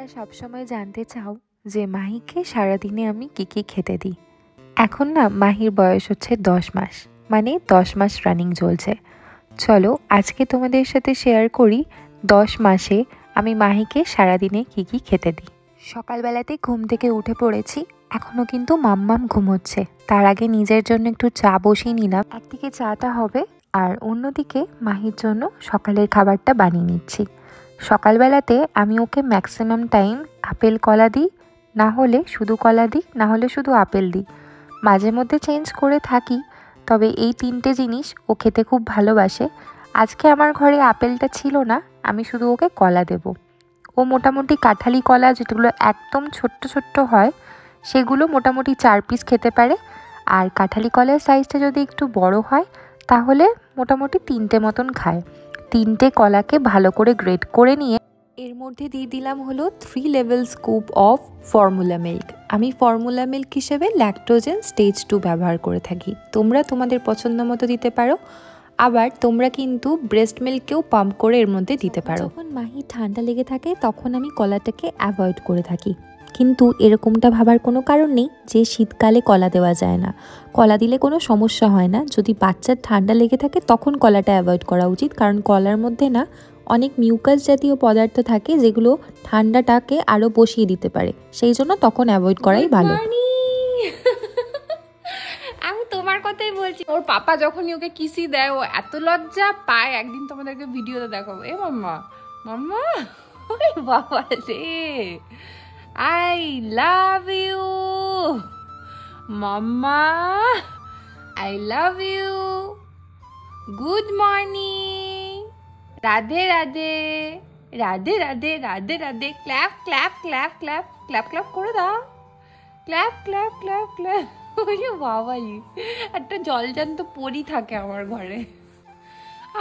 তোমরা সবসময় জানতে চাও যে মাহিকে সারাদিনে আমি কি খেতে দিই। এখন না মাহির বয়স হচ্ছে 10 মাস, মানে 10 মাস রানিং চলছে। চলো আজকে তোমাদের সাথে শেয়ার করি 10 মাসে আমি মাহিকে সারাদিনে কি খেতে দিই। সকালবেলাতে ঘুম থেকে উঠে পড়েছি, এখনও কিন্তু মাম্মাম ঘুমোচ্ছে। তার আগে নিজের জন্য একটু চা বসিয়ে নিলাম, একদিকে চাটা হবে আর অন্যদিকে মাহির জন্য সকালের খাবারটা বানিয়ে নিচ্ছি। সকালবেলাতে আমি ওকে ম্যাক্সিমাম টাইম আপেল কলা দিই, না হলে শুধু কলা দিই, না হলে শুধু আপেল দিই। মাঝে মধ্যে চেঞ্জ করে থাকি, তবে এই 3টে জিনিস ও খেতে খুব ভালোবাসে। আজকে আমার ঘরে আপেলটা ছিল না, আমি শুধু ওকে কলা দেব। ও মোটামুটি কাঁঠালি কলা যেগুলো একদম ছোট্ট ছোট্ট হয় সেগুলো মোটামুটি 4 পিস খেতে পারে, আর কাঁঠালি কলার সাইজটা যদি একটু বড় হয় তাহলে মোটামুটি 3টে মতন খায়। 3টে কলাকে ভালো করে গ্রেট করে নিয়ে এর মধ্যে দিয়ে দিলাম হলো 3 level scoop of formula milk. আমি ফর্মুলা মিল্ক হিসেবে ল্যাকটোজেন স্টেজ 2 ব্যবহার করে থাকি। তোমরা তোমাদের পছন্দ মতো দিতে পারো, আবার তোমরা কিন্তু ব্রেস্ট মিল্ককেও পাম্প করে এর মধ্যে দিতে পারো। যখন মাহি ঠান্ডা লেগে থাকে তখন আমি কলাটাকে অ্যাভয়েড করে থাকি, কিন্তু এরকমটা ভাবার কোনো কারণ নেই যে শীতকালে কলা দেওয়া যায় না। কলা দিলে কোনো সমস্যা হয় না, যদি বাচ্চার ঠান্ডা লেগে থাকে তখন কলাটা অ্যাভয়েড করা উচিত, কারণ কলার মধ্যে না অনেক মিউকাস জাতীয় পদার্থ থাকে যেগুলো ঠান্ডাটাকে আরও বসিয়ে দিতে পারে, সেই জন্য তখন অ্যাভয়েড করাই ভালো। আমি তোমার কথাই বলছি। ওর পাপা যখনই ওকে কিসি দেয় ও এত লজ্জা পায়, একদিন তোমাদেরকে ভিডিওতে দেখাবো। এ মাম্মা মাম্মা, ওরে বাবা রে, I love you mamma, I love you, good morning, Radhe Radhe, Radhe Radhe, Radhe Radhe, clap clap clap clap clap clap করে দাও, ক্ল্যাপ ক্ল্যাপ ক্ল্যাপ ক্ল্যাপ। বাবাই, একটা জলজান্ত পরি থাকে আমার ঘরে।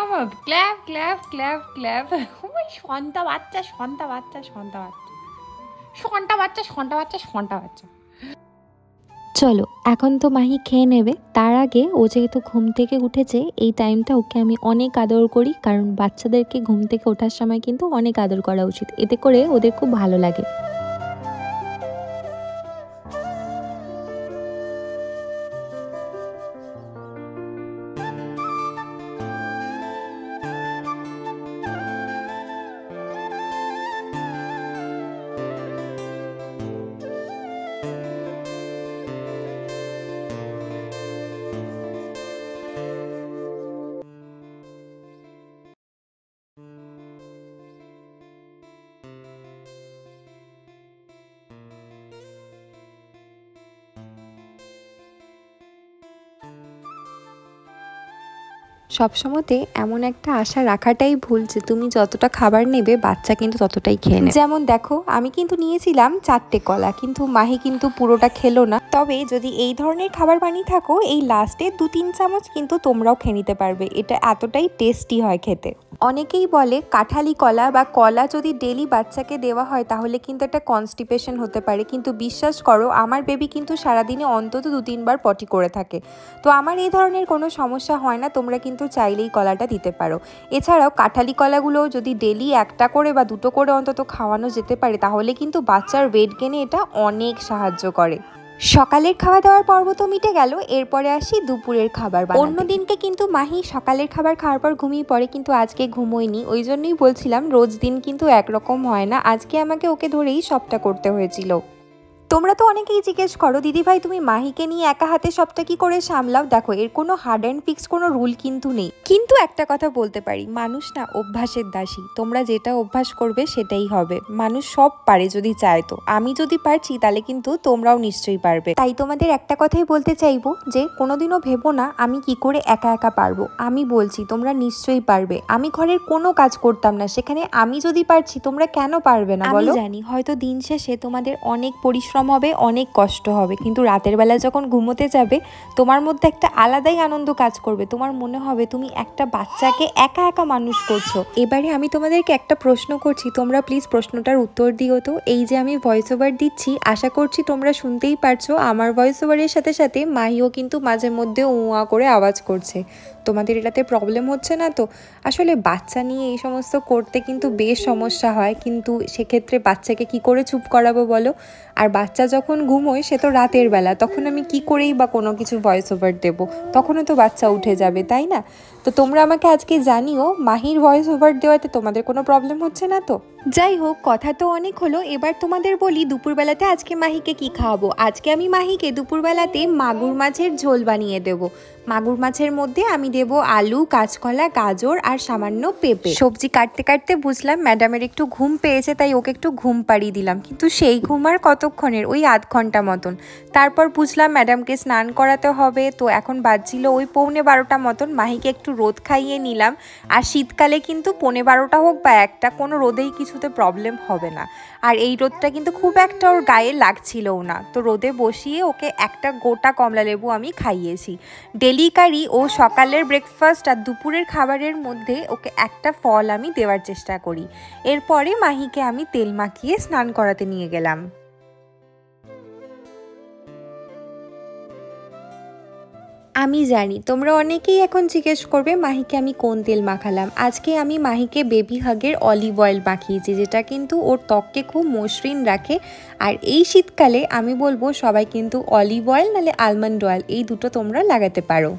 আমার ক্ল্যাপ ক্ল্যাপ ক্ল্যাপ ক্ল্যাপ। ওই সন্তা বাচ্চা সন্তা বাচ্চা সন্তা বাচ্চা সন্তা বাচ্চা সন্তা বাচ্চা সন্তা বাচ্চা। চলো এখন তো মাহি খেয়ে নেবে, তার আগে ও যেহেতু ঘুম থেকে উঠেছে এই টাইমটা ওকে আমি অনেক আদর করি, কারণ বাচ্চাদেরকে ঘুম থেকে ওঠার সময় কিন্তু অনেক আদর করা উচিত, এতে করে ওদের খুব ভালো লাগে। সবসময়তে এমন একটা আশা রাখাটাই ভুল যে তুমি যতটা খাবার নেবে বাচ্চা কিন্তু ততটাই খেয়ে নেবে। যেমন দেখো আমি কিন্তু নিয়েছিলাম 4টে কলা, কিন্তু মাহি কিন্তু পুরোটা খেলো না। তবে যদি এই ধরনের খাবার বানিয়ে থাকো এই লাস্টে 2-3 চামচ কিন্তু তোমরাও খেয়ে নিতে পারবে, এটা এতটাই টেস্টি হয় খেতে। অনেকেই বলে কাঁঠালি কলা বা কলা যদি ডেলি বাচ্চাকে দেওয়া হয় তাহলে কিন্তু একটা কনস্টিপেশন হতে পারে, কিন্তু বিশ্বাস করো আমার বেবি কিন্তু সারাদিনে অন্তত 2-3 বার পটি করে থাকে। তো আমার এই ধরনের কোনো সমস্যা হয় না, তোমরা কিন্তু চাইলেই কলাটা দিতে পারো। এছাড়াও কাঁঠালি কলাগুলো যদি ডেলি 1টা করে বা 2টো করে অন্তত খাওয়ানো যেতে পারে তাহলে কিন্তু বাচ্চার ওয়েট গেনে এটা অনেক সাহায্য করে। সকালের খাওয়া দাওয়ার পর্ব তো মিটে গেল, এরপরে আসি দুপুরের খাবার বানাতে। অন্য দিনকে কিন্তু মাহি সকালের খাবার খাওয়ার পর ঘুমিয়ে পড়ে, কিন্তু আজকে ঘুমোয়নি। ওই জন্যই বলছিলাম রোজ দিন কিন্তু একরকম হয় না, আজকে আমাকে ওকে ধরেই সবটা করতে হয়েছিল। তোমরা তো অনেকেই জিজ্ঞেস করো দিদি ভাই তুমি মাহিকে নিয়ে একা হাতে সবটা কি করে সামলাও। দেখো এর কোনো হার্ড অ্যান্ড ফিক্স কোনো রুল কিন্তু নেই, কিন্তু একটা কথা বলতে পারি, মানুষ না অভ্যাসের দাসী। তোমরা যেটা অভ্যাস করবে সেটাই হবে। মানুষ সব পারে যদি চায়, তো আমি যদি পারছি তাহলে কিন্তু তোমরাও নিশ্চয়ই পারবে। তাই তোমাদের একটা কথাই বলতে চাইবো যে কোনোদিনও ভেবো না আমি কি করে একা একা পারবো। আমি বলছি তোমরা নিশ্চয়ই পারবে। আমি ঘরের কোনো কাজ করতাম না, সেখানে আমি যদি পারছি তোমরা কেন পারবে না বলো। আমি জানি হয়তো দিন শেষে তোমাদের অনেক পরিশ্রম পরিশ্রম হবে, অনেক কষ্ট হবে, কিন্তু রাতের বেলা যখন ঘুমোতে যাবে তোমার মধ্যে একটা আলাদাই আনন্দ কাজ করবে। তোমার মনে হবে তুমি একটা বাচ্চাকে একা একা মানুষ করছো। এবারে আমি তোমাদেরকে একটা প্রশ্ন করছি, তোমরা প্লিজ প্রশ্নটার উত্তর দিও তো। এই যে আমি ভয়েস ওভার দিচ্ছি, আশা করছি তোমরা শুনতেই পারছো। আমার ভয়েস ওভারের সাথে সাথে মাহিও কিন্তু মাঝে মধ্যে উয়া করে আওয়াজ করছে। তোমাদের এটাতে প্রবলেম হচ্ছে না তো? আসলে বাচ্চা নিয়ে এই সমস্ত করতে কিন্তু বেশ সমস্যা হয়, কিন্তু সেক্ষেত্রে বাচ্চাকে কি করে চুপ করাবো বলো? আর বাচ্চা যখন ঘুমোয় সে তো রাতের বেলা, তখন আমি কি করেই বা কোনো কিছু ভয়েস ওভার দেবো? তখনও তো বাচ্চা উঠে যাবে, তাই না? তো তোমরা আমাকে আজকে জানিও মাহির ভয়েস ওভার দেওয়াতে তোমাদের কোনো প্রবলেম হচ্ছে না তো? যাই হোক, কথা তো অনেক হলো, এবার তোমাদের বলি দুপুরবেলাতে আজকে মাহিকে কি খাওয়াবো। আজকে আমি মাহিকে দুপুরবেলাতে মাগুর মাছের ঝোল বানিয়ে দেবো। মাগুর মাছের মধ্যে আমি দেবো আলু, কাঁচকলা, গাজর আর সামান্য পেঁপে। সবজি কাটতে কাটতে বুঝলাম ম্যাডামের একটু ঘুম পেয়েছে, তাই ওকে একটু ঘুম পাড়িয়ে দিলাম, কিন্তু সেই ঘুম আর কতক্ষণের, ওই আধ ঘন্টা মতন। তারপর বুঝলাম ম্যাডামকে স্নান করাতে হবে, তো এখন বাজছিল ওই 11:15 মতন। মাহিকে একটু রোদ খাইয়ে নিলাম। আর শীতকালে কিন্তু 11:15 হোক বা 1টা, কোনো রোদেই কিছুতে প্রবলেম হবে না। আর এই রোদটা কিন্তু খুব একটা ওর গায়ে লাগছিলও না, তো রোদে বসিয়ে ওকে একটা গোটা কমলা লেবু আমি খাইয়েছি। ডেলিকারি ও সকালের ব্রেকফাস্ট আর দুপুরের খাবারের মধ্যে ওকে একটা ফল আমি দেওয়ার চেষ্টা করি। এরপরে মাহিকে আমি তেল মাখিয়ে স্নান করাতে নিয়ে গেলাম। আমি জানি তোমরা অনেকেই এখন জিজ্ঞেস করবে মাহিকে আমি কোন তেল মাখালাম। আজকে আমি মাহিকে বেবি হাগের অলিভ অয়েল মাখিয়েছি, যেটা কিন্তু ওর ত্বককে খুব মসৃণ রাখে। আর এই শীতকালে আমি বলবো সবাই কিন্তু অলিভ অয়েল নাহলে আলমন্ড অয়েল, এই দুটো তোমরা লাগাতে পারো।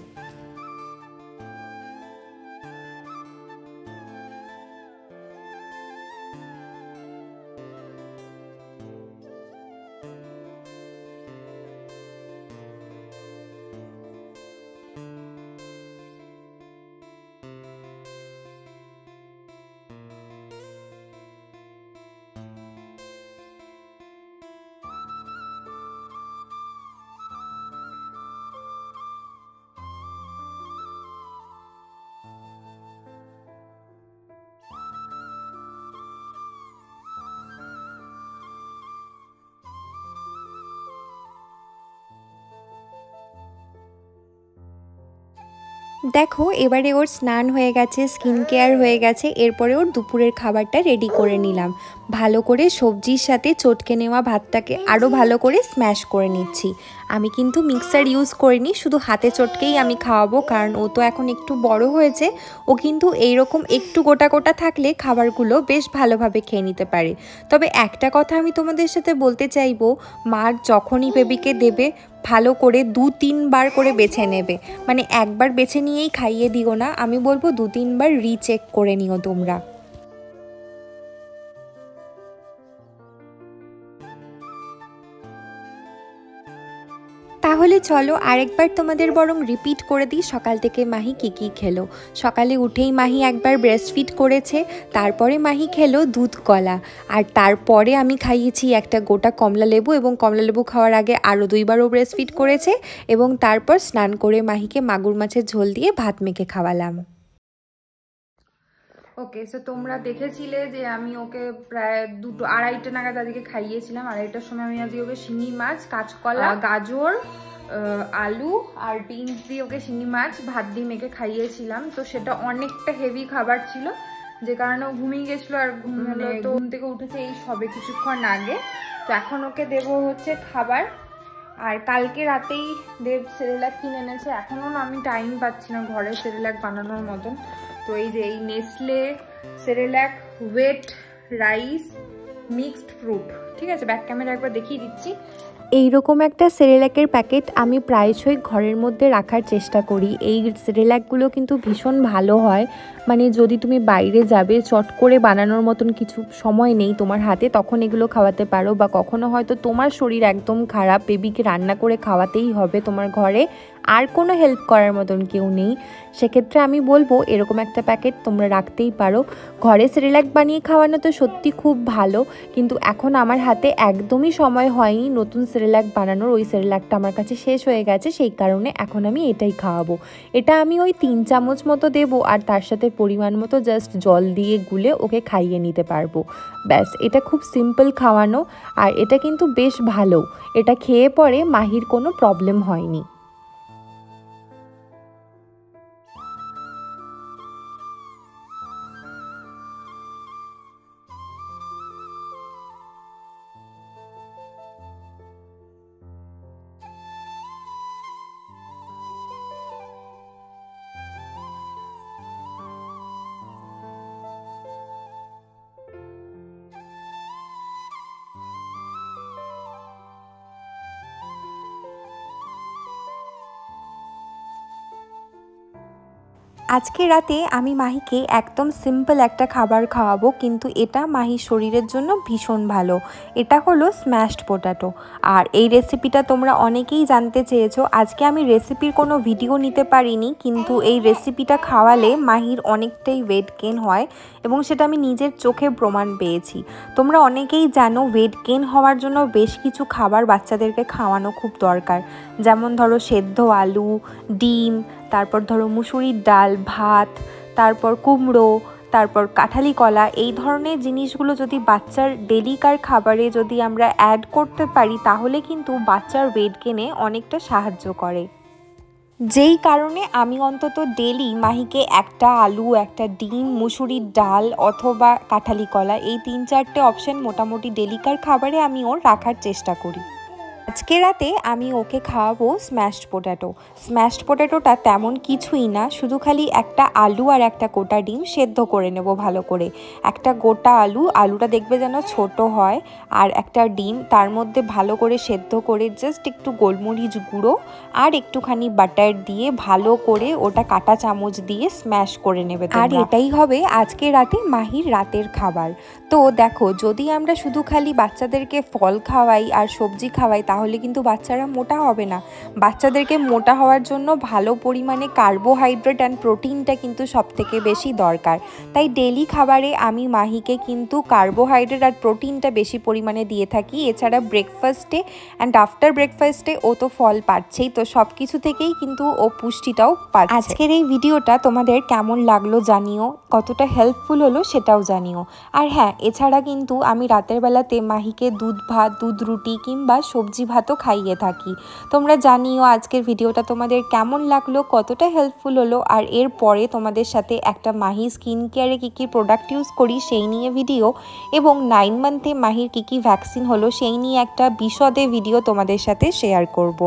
দেখো এবারে ওর স্নান হয়ে গেছে, স্কিন কেয়ার হয়ে গেছে, এরপরে ওর দুপুরের খাবারটা রেডি করে নিলাম। ভালো করে সবজির সাথে চটকে নেওয়া ভাতটাকে আরও ভালো করে স্ম্যাশ করে নিচ্ছি। আমি কিন্তু মিক্সার ইউজ করিনি, শুধু হাতে চটকেই আমি খাওয়াবো, কারণ ও তো এখন একটু বড় হয়েছে। ও কিন্তু এইরকম একটু গোটা গোটা থাকলে খাবারগুলো বেশ ভালোভাবে খেয়ে নিতে পারে। তবে একটা কথা আমি তোমাদের সাথে বলতে চাইবো, মা যখনই বেবিকে দেবে ভালো করে 2-3 বার করে বেছে নেবে, মানে একবার বেছে নিয়েই খাইয়ে দিও না। আমি বলবো 2-3 বার রিচেক করে নিও তোমরা। তাহলে চলো আরেকবার তোমাদের বরং রিপিট করে দিই সকাল থেকে মাহি কী কী খেলো। সকালে উঠেই মাহি একবার ব্রেস্টফিড করেছে, তারপরে মাহি খেলো দুধ কলা, আর তারপরে আমি খাইয়েছি একটা গোটা কমলা লেবু, এবং কমলা লেবু খাওয়ার আগে আরও 2বারও ব্রেস্টফিড করেছে, এবং তারপর স্নান করে মাহিকে মাগুর মাছের ঝোল দিয়ে ভাত মেখে খাওয়ালাম। ওকে, সো তোমরা দেখেছিলে যে আমি ওকে প্রায় 2-2:30 নাগাদ আজকে খাইয়েছিলাম। 2:30টার সময় আমি আজকে ওকে শিঙি মাছ, কাঁচকলা, গাজর, আলু আর বিনস দিয়ে ওকে শিঙি মাছ ভাত দিয়ে মেখে খাইয়েছিলাম। তো সেটা অনেকটা হেভি খাবার ছিল, যে কারণে ও ঘুমিয়ে গেছিলো। আর তো ঘুম থেকে উঠেছে এই সবে কিছুক্ষণ আগে। তো এখন ওকে দেবো হচ্ছে খাবার। আর কালকে রাতেই দেব সেরেলাক কিনে এনেছে, এখনও না আমি টাইম পাচ্ছি না ঘরে সেরেলাক বানানোর মতন। তো এই যে এই Nestle Cerelac wheat rice mixed fruit, ঠিক আছে, ব্যাক ক্যামেরা একবার দেখিয়ে দিচ্ছি। এইরকম একটা সেরেল্যাকের প্যাকেট আমি প্রায়শই ঘরের মধ্যে রাখার চেষ্টা করি। এই সেরেল্যাকগুলো কিন্তু ভীষণ ভালো হয়, মানে যদি তুমি বাইরে যাবে, চট করে বানানোর মতন কিছু সময় নেই তোমার হাতে, তখন এগুলো খাওয়াতে পারো। বা কখনো হয়তো তোমার শরীর একদম খারাপ, বেবিকে রান্না করে খাওয়াতেই হবে তোমার ঘরে আর কোনো হেল্প করার মতন কেউ নেই, সেক্ষেত্রে আমি বলবো এরকম একটা প্যাকেট তোমরা রাখতেই পারো। ঘরে সেরেল্যাক বানিয়ে খাওয়ানো তো সত্যি খুব ভালো, কিন্তু এখন আমার হাতে একদমই সময় হয়নি নতুন সেরেল্যাক বানানোর। ওই সেরেল্যাকটা আমার কাছে শেষ হয়ে গেছে, সেই কারণে এখন আমি এটাই খাওয়াবো। এটা আমি ওই 3 চামচ মতো দেবো, আর তার সাথে পরিমাণ মতো জাস্ট জল দিয়ে গুলে ওকে খাইয়ে নিতে পারবো। ব্যাস, এটা খুব সিম্পল খাওয়ানো, আর এটা কিন্তু বেশ ভালো। এটা খেয়ে পরে মাহির কোনো প্রবলেম হয়নি। আজকে রাতে আমি মাহিকে একদম সিম্পল একটা খাবার খাওয়াবো, কিন্তু এটা মাহির শরীরের জন্য ভীষণ ভালো। এটা হলো স্ম্যাশড পোটাটো। আর এই রেসিপিটা তোমরা অনেকেই জানতে চেয়েছো। আজকে আমি রেসিপির কোনো ভিডিও নিতে পারিনি, কিন্তু এই রেসিপিটা খাওয়ালে মাহির অনেকটাই ওয়েট গেইন হয়, এবং সেটা আমি নিজের চোখে প্রমাণ পেয়েছি। তোমরা অনেকেই জানো ওয়েট গেইন হওয়ার জন্য বেশ কিছু খাবার বাচ্চাদেরকে খাওয়ানো খুব দরকার। যেমন ধরো সেদ্ধ আলু, ডিম, তারপর ধরো মুসুরির ডাল, ভাত, তারপর কুমড়ো, তারপর কাঁঠালি কলা। এই ধরনের জিনিসগুলো যদি বাচ্চার ডেলিকার খাবারে যদি আমরা অ্যাড করতে পারি, তাহলে কিন্তু বাচ্চার ওয়েট গেইনে অনেকটা সাহায্য করে। যেই কারণে আমি অন্তত ডেলি মাহিকে একটা আলু, একটা ডিম, মুসুরির ডাল অথবা কাঁঠালি কলা, এই 3-4টে অপশান মোটামুটি ডেলিকার খাবারে আমি ওর রাখার চেষ্টা করি। আজকে রাতে আমি ওকে খাওয়াবো স্ম্যাশড পোট্যাটো। স্ম্যাশড পোট্যাটোটা তেমন কিছুই না, শুধু খালি একটা আলু আর একটা গোটা ডিম সেদ্ধ করে নেব ভালো করে। একটা গোটা আলুটা দেখবে যেন ছোট হয়, আর একটা ডিম তার মধ্যে ভালো করে সেদ্ধ করে জাস্ট একটু গোলমরিচ গুঁড়ো আর একটুখানি বাটার দিয়ে ভালো করে ওটা কাঁটা চামচ দিয়ে স্ম্যাশ করে নেবে। আর এটাই হবে আজকে রাতে মাহির রাতের খাবার। তো দেখো, যদি আমরা শুধু খালি বাচ্চাদেরকে ফল খাওয়াই আর সবজি খাওয়াই, তাহলে কিন্তু বাচ্চারা মোটা হবে না। বাচ্চাদেরকে মোটা হওয়ার জন্য ভালো পরিমাণে কার্বোহাইড্রেট অ্যান্ড প্রোটিনটা কিন্তু সবথেকে বেশি দরকার। তাই ডেলি খাবারে আমি মাহিকে কিন্তু কার্বোহাইড্রেট আর প্রোটিনটা বেশি পরিমাণে দিয়ে থাকি। এছাড়া ব্রেকফাস্টে অ্যান্ড আফটার ব্রেকফাস্টে ও তো ফল পাচ্ছেই, তো সব কিছু থেকেই কিন্তু ও পুষ্টিটাও পাচ্ছে। আজকের এই ভিডিওটা তোমাদের কেমন লাগলো জানিও, কতটা হেল্পফুল হলো সেটাও জানিও। আর হ্যাঁ, এছাড়া কিন্তু আমি রাতের বেলাতে মাহিকে দুধ ভাত, দুধ রুটি কিংবা সবজি ভাতও খাইয়ে থাকি। তোমরা জানিও আজকের ভিডিওটা তোমাদের কেমন লাগলো, কতটা হেল্পফুল হলো। আর এরপরে তোমাদের সাথে একটা মাহি স্কিন কেয়ারে কী কী প্রোডাক্ট ইউজ করি সেই নিয়ে ভিডিও, এবং 9 মান্থে মাহির কী কী ভ্যাকসিন হলো সেই নিয়ে একটা বিশদে ভিডিও তোমাদের সাথে শেয়ার করব।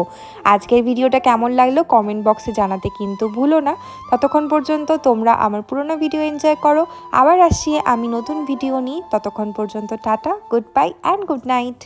আজকের ভিডিওটা কেমন লাগলো কমেন্ট বক্সে জানাতে কিন্তু ভুলো না। ততক্ষণ পর্যন্ত তোমরা আমার পুরোনো ভিডিও এনজয় করো। আবার আসছি আমি নতুন ভিডিও নিয়ে। ততক্ষণ পর্যন্ত tata, good bye and good night.